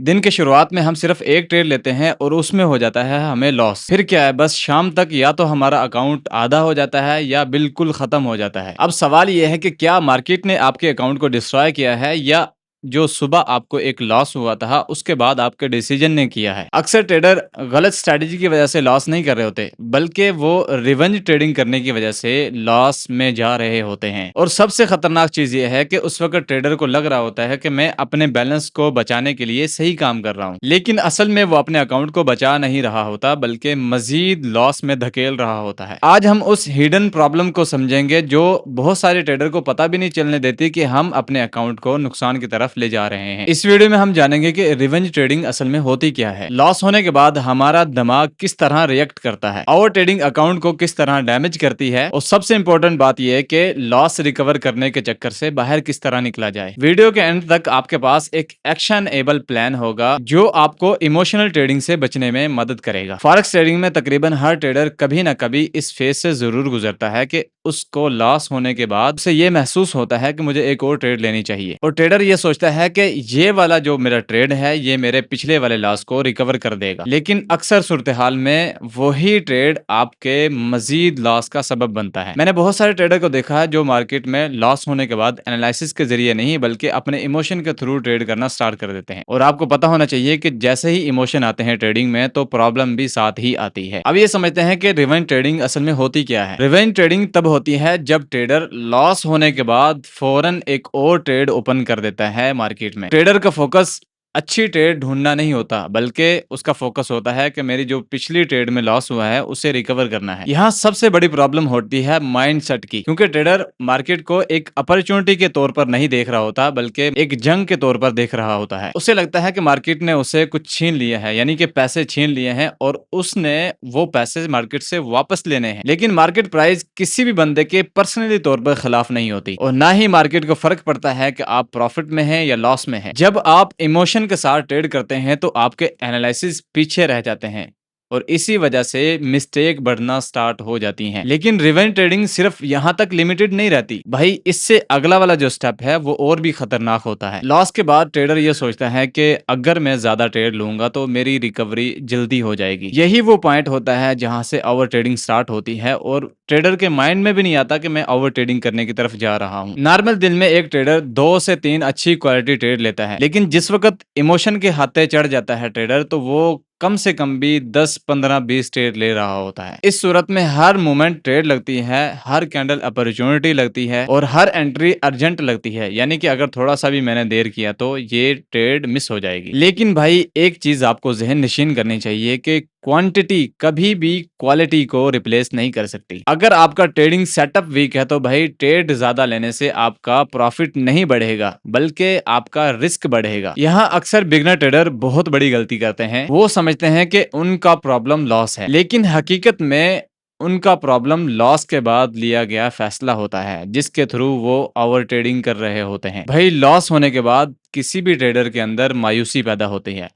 दिन के शुरुआत में हम सिर्फ एक ट्रेड लेते हैं और उसमें हो जाता है हमें लॉस। फिर क्या है, बस शाम तक या तो हमारा अकाउंट आधा हो जाता है या बिल्कुल खत्म हो जाता है। अब सवाल यह है कि क्या मार्केट ने आपके अकाउंट को डिस्ट्रॉय किया है या जो सुबह आपको एक लॉस हुआ था उसके बाद आपके डिसीजन ने किया है। अक्सर ट्रेडर गलत स्ट्रेटेजी की वजह से लॉस नहीं कर रहे होते, बल्कि वो रिवेंज ट्रेडिंग करने की वजह से लॉस में जा रहे होते हैं। और सबसे खतरनाक चीज ये है कि उस वक्त ट्रेडर को लग रहा होता है कि मैं अपने बैलेंस को बचाने के लिए सही काम कर रहा हूँ, लेकिन असल में वो अपने अकाउंट को बचा नहीं रहा होता बल्कि मजीद लॉस में धकेल रहा होता है। आज हम उस हिडन प्रॉब्लम को समझेंगे जो बहुत सारे ट्रेडर को पता भी नहीं चलने देती कि हम अपने अकाउंट को नुकसान की तरफ ले जा रहे हैं। इस वीडियो में हम जानेंगे कि रिवेंज ट्रेडिंग असल में होती क्या है, लॉस होने के बाद हमारा दिमाग किस तरह रिएक्ट करता है, ओवर ट्रेडिंग अकाउंट को किस तरह डैमेज करती है, और सबसे इंपॉर्टेंट बात यह है कि लॉस रिकवर करने के चक्कर से बाहर किस तरह निकला जाए। वीडियो के एंड तक आपके पास एक एक्शन एबल प्लान होगा जो आपको इमोशनल ट्रेडिंग से बचने में मदद करेगा। फॉरेक्स ट्रेडिंग में तकरीबन हर ट्रेडर कभी ना कभी इस फेज से जरूर गुजरता है कि उसको लॉस होने के बाद उसे ये महसूस होता है कि मुझे एक और ट्रेड लेनी चाहिए, और ट्रेडर ये सोचता है कि ये वाला जो मेरा ट्रेड है ये मेरे पिछले वाले लॉस को रिकवर कर देगा। लेकिन अक्सर सूरत हाल में वही ट्रेड आपके मजीद लॉस का सबब बनता है। मैंने बहुत सारे ट्रेडर को देखा है जो मार्केट में लॉस होने के बाद एनालिसिस के जरिए नहीं बल्कि अपने इमोशन के थ्रू ट्रेड करना स्टार्ट कर देते हैं। और आपको पता होना चाहिए कि जैसे ही इमोशन आते हैं ट्रेडिंग में तो प्रॉब्लम भी साथ ही आती है। अब ये समझते हैं कि रिवेंज ट्रेडिंग असल में होती क्या है। रिवेंज ट्रेडिंग तब होती है जब ट्रेडर लॉस होने के बाद फौरन एक और ट्रेड ओपन कर देता है मार्केट में। ट्रेडर का फोकस अच्छी ट्रेड ढूंढना नहीं होता बल्कि उसका फोकस होता है कि मेरी जो पिछली ट्रेड में लॉस हुआ है उसे रिकवर करना है। यहाँ सबसे बड़ी प्रॉब्लम होती है माइंडसेट की, क्योंकि ट्रेडर मार्केट को एक अपॉर्चुनिटी के तौर पर नहीं देख रहा होता बल्कि एक जंग के तौर पर देख रहा होता है। उसे लगता है कि मार्केट ने उसे कुछ छीन लिया है, यानी कि पैसे छीन लिए हैं और उसने वो पैसे मार्केट से वापस लेने हैं। लेकिन मार्केट प्राइस किसी भी बंदे के पर्सनली तौर पर खिलाफ नहीं होती और ना ही मार्केट को फर्क पड़ता है कि आप प्रॉफिट में हैं या लॉस में हैं। जब आप इमोशन के साथ ट्रेड करते हैं तो आपके एनालिसिस पीछे रह जाते हैं और इसी वजह से मिस्टेक बढ़ना स्टार्ट हो जाती हैं। लेकिन रिवेंज ट्रेडिंग सिर्फ यहाँ तक लिमिटेड नहीं रहती भाई, इससे अगला वाला जो स्टेप है वो और भी खतरनाक होता है। लॉस के बाद ट्रेडर ये सोचता है कि अगर मैं ज्यादा ट्रेड लूंगा तो मेरी रिकवरी जल्दी हो जाएगी। यही वो पॉइंट होता है जहां से ओवर ट्रेडिंग स्टार्ट होती है और ट्रेडर के माइंड में भी नहीं आता कि मैं ओवर ट्रेडिंग करने की तरफ जा रहा हूँ। नॉर्मल दिन में एक ट्रेडर 2 से 3 अच्छी क्वालिटी ट्रेड लेता है, लेकिन जिस वक्त इमोशन के हाथे चढ़ जाता है ट्रेडर तो वो कम से कम भी 10, 15, 20 ट्रेड ले रहा होता है। इस सूरत में हर मोमेंट ट्रेड लगती है, हर कैंडल अपॉर्चुनिटी लगती है और हर एंट्री अर्जेंट लगती है, यानी कि अगर थोड़ा सा भी मैंने देर किया तो ये ट्रेड मिस हो जाएगी। लेकिन भाई एक चीज आपको जहन नशीन करनी चाहिए कि क्वांटिटी कभी भी क्वालिटी को रिप्लेस नहीं कर सकती। अगर आपका ट्रेडिंग सेटअप वीक है तो भाई ट्रेड ज्यादा लेने से आपका प्रॉफिट नहीं बढ़ेगा बल्कि आपका रिस्क बढ़ेगा। यहाँ अक्सर बिगनर ट्रेडर बहुत बड़ी गलती करते हैं। वो समझते हैं कि उनका प्रॉब्लम लॉस है, लेकिन हकीकत में उनका प्रॉब्लम लॉस के बाद लिया गया फैसला होता है जिसके थ्रू वो ओवर ट्रेडिंग कर रहे होते हैं। भाई लॉस होने के बाद किसी भी ट्रेडर के अंदर मायूसी पैदा होती है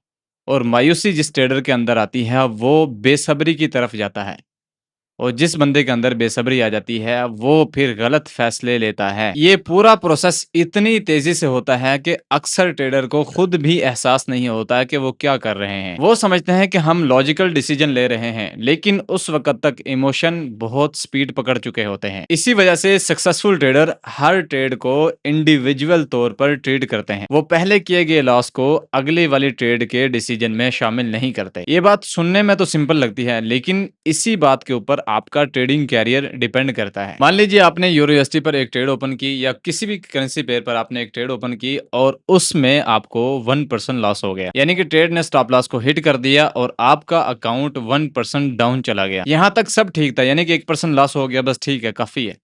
और मायूसी जिस ट्रेडर के अंदर आती है वो बेसब्री की तरफ जाता है, और जिस बंदे के अंदर बेसब्री आ जाती है वो फिर गलत फैसले लेता है। ये पूरा प्रोसेस इतनी तेजी से होता है कि अक्सर ट्रेडर को खुद भी एहसास नहीं होता है कि वो क्या कर रहे हैं। वो समझते हैं कि हम लॉजिकल डिसीजन ले रहे हैं, लेकिन उस वक्त तक इमोशन बहुत स्पीड पकड़ चुके होते हैं। इसी वजह से सक्सेसफुल ट्रेडर हर ट्रेड को इंडिविजुअल तौर पर ट्रेड करते हैं। वो पहले किए गए लॉस को अगली वाली ट्रेड के डिसीजन में शामिल नहीं करते। ये बात सुनने में तो सिंपल लगती है, लेकिन इसी बात के ऊपर आपका ट्रेडिंग कैरियर डिपेंड करता है। मान लीजिए आपने यूरोएसडी पर एक ट्रेड ओपन की या किसी भी करेंसी पेयर पर आपने एक ट्रेड ओपन की और उसमें आपको 1% लॉस हो गया, यानी कि ट्रेड ने स्टॉप लॉस को हिट कर दिया और आपका अकाउंट 1% डाउन चला गया। यहां तक सब ठीक था, यानी कि 1% लॉस हो गया, बस ठीक है, काफी है।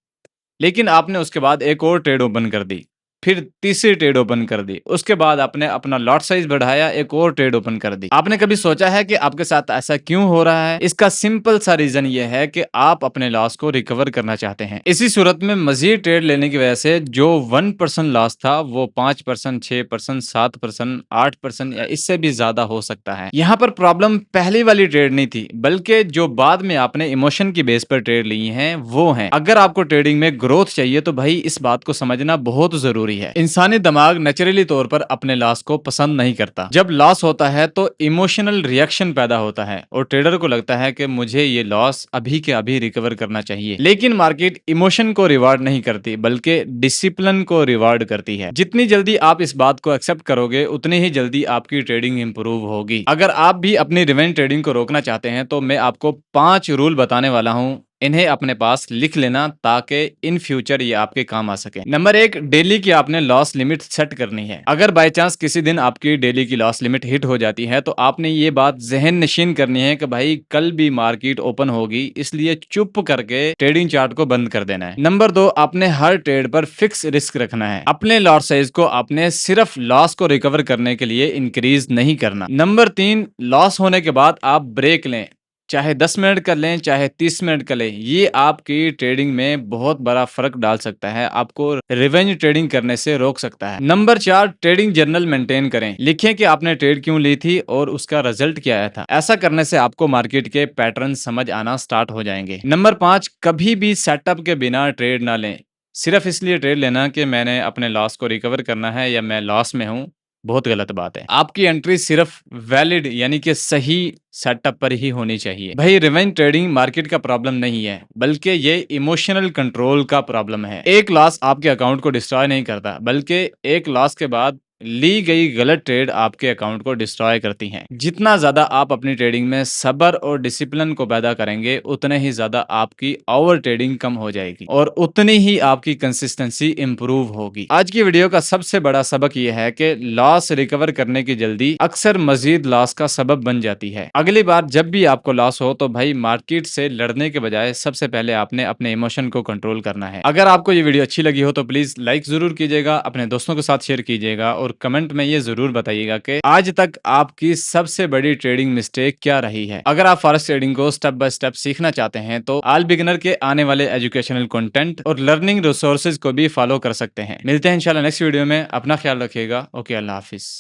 लेकिन आपने उसके बाद एक और ट्रेड ओपन कर दी, फिर तीसरी ट्रेड ओपन कर दी, उसके बाद आपने अपना लॉट साइज बढ़ाया, एक और ट्रेड ओपन कर दी। आपने कभी सोचा है कि आपके साथ ऐसा क्यों हो रहा है? इसका सिंपल सा रीजन ये है कि आप अपने लॉस को रिकवर करना चाहते हैं। इसी सूरत में मजीद ट्रेड लेने की वजह से जो 1% लॉस था वो 5%, 6%, 7%, 8% या इससे भी ज्यादा हो सकता है। यहाँ पर प्रॉब्लम पहली वाली ट्रेड नहीं थी बल्कि जो बाद में आपने इमोशन की बेस पर ट्रेड ली है वो है। अगर आपको ट्रेडिंग में ग्रोथ चाहिए तो भाई इस बात को समझना बहुत जरूरी जरूरी है। इंसानी दिमाग नेचुरली तौर पर अपने लॉस को पसंद नहीं करता। जब लॉस होता है तो इमोशनल रिएक्शन पैदा होता है और ट्रेडर को लगता है कि मुझे ये लॉस अभी के अभी रिकवर करना चाहिए। लेकिन मार्केट इमोशन को रिवार्ड नहीं करती बल्कि डिसिप्लिन को रिवार्ड करती है। जितनी जल्दी आप इस बात को एक्सेप्ट करोगे उतनी ही जल्दी आपकी ट्रेडिंग इंप्रूव होगी। अगर आप भी अपनी रिवेंज ट्रेडिंग को रोकना चाहते हैं तो मैं आपको 5 रूल बताने वाला हूं। इन्हें अपने पास लिख लेना ताकि इन फ्यूचर ये आपके काम आ सके। नंबर 1, डेली की आपने लॉस लिमिट सेट करनी है। अगर बाय चांस किसी दिन आपकी डेली की लॉस लिमिट हिट हो जाती है तो आपने ये बात जहन नशीन करनी है कि भाई कल भी मार्केट ओपन होगी, इसलिए चुप करके ट्रेडिंग चार्ट को बंद कर देना है। नंबर 2, आपने हर ट्रेड पर फिक्स रिस्क रखना है। अपने लॉट साइज को आपने सिर्फ लॉस को रिकवर करने के लिए इंक्रीज नहीं करना। नंबर 3, लॉस होने के बाद आप ब्रेक लें, चाहे 10 मिनट कर लें चाहे 30 मिनट कर लें, ये आपकी ट्रेडिंग में बहुत बड़ा फर्क डाल सकता है, आपको रिवेंज ट्रेडिंग करने से रोक सकता है। नंबर 4, ट्रेडिंग जर्नल मेंटेन करें। लिखें कि आपने ट्रेड क्यों ली थी और उसका रिजल्ट क्या आया था। ऐसा करने से आपको मार्केट के पैटर्न समझ आना स्टार्ट हो जाएंगे। नंबर 5, कभी भी सेटअप के बिना ट्रेड ना लें। सिर्फ इसलिए ट्रेड लेना कि मैंने अपने लॉस को रिकवर करना है या मैं लॉस में हूं, बहुत गलत बात है। आपकी एंट्री सिर्फ वैलिड यानी कि सही सेटअप पर ही होनी चाहिए। भाई रिवेंज ट्रेडिंग मार्केट का प्रॉब्लम नहीं है बल्कि ये इमोशनल कंट्रोल का प्रॉब्लम है। एक लॉस आपके अकाउंट को डिस्ट्रॉय नहीं करता बल्कि एक लॉस के बाद ली गई गलत ट्रेड आपके अकाउंट को डिस्ट्रॉय करती हैं। जितना ज्यादा आप अपनी ट्रेडिंग में सब्र और डिसिप्लिन को पैदा करेंगे उतने ही ज्यादा आपकी ओवर ट्रेडिंग कम हो जाएगी और उतनी ही आपकी कंसिस्टेंसी इंप्रूव होगी। आज की वीडियो का सबसे बड़ा सबक यह है कि लॉस रिकवर करने की जल्दी अक्सर मजीद लॉस का सबब बन जाती है। अगली बार जब भी आपको लॉस हो तो भाई मार्केट से लड़ने के बजाय सबसे पहले आपने अपने इमोशन को कंट्रोल करना है। अगर आपको ये वीडियो अच्छी लगी हो तो प्लीज लाइक जरूर कीजिएगा, अपने दोस्तों के साथ शेयर कीजिएगा और कमेंट में ये जरूर बताइएगा कि आज तक आपकी सबसे बड़ी ट्रेडिंग मिस्टेक क्या रही है। अगर आप फॉरेक्स ट्रेडिंग को स्टेप बाय स्टेप सीखना चाहते हैं तो ऑल बिगिनर के आने वाले एजुकेशनल कंटेंट और लर्निंग रिसोर्सेज को भी फॉलो कर सकते हैं। मिलते हैं इंशाल्लाह नेक्स्ट वीडियो में। अपना ख्याल रखिएगा। ओके, अल्लाह हाफिज।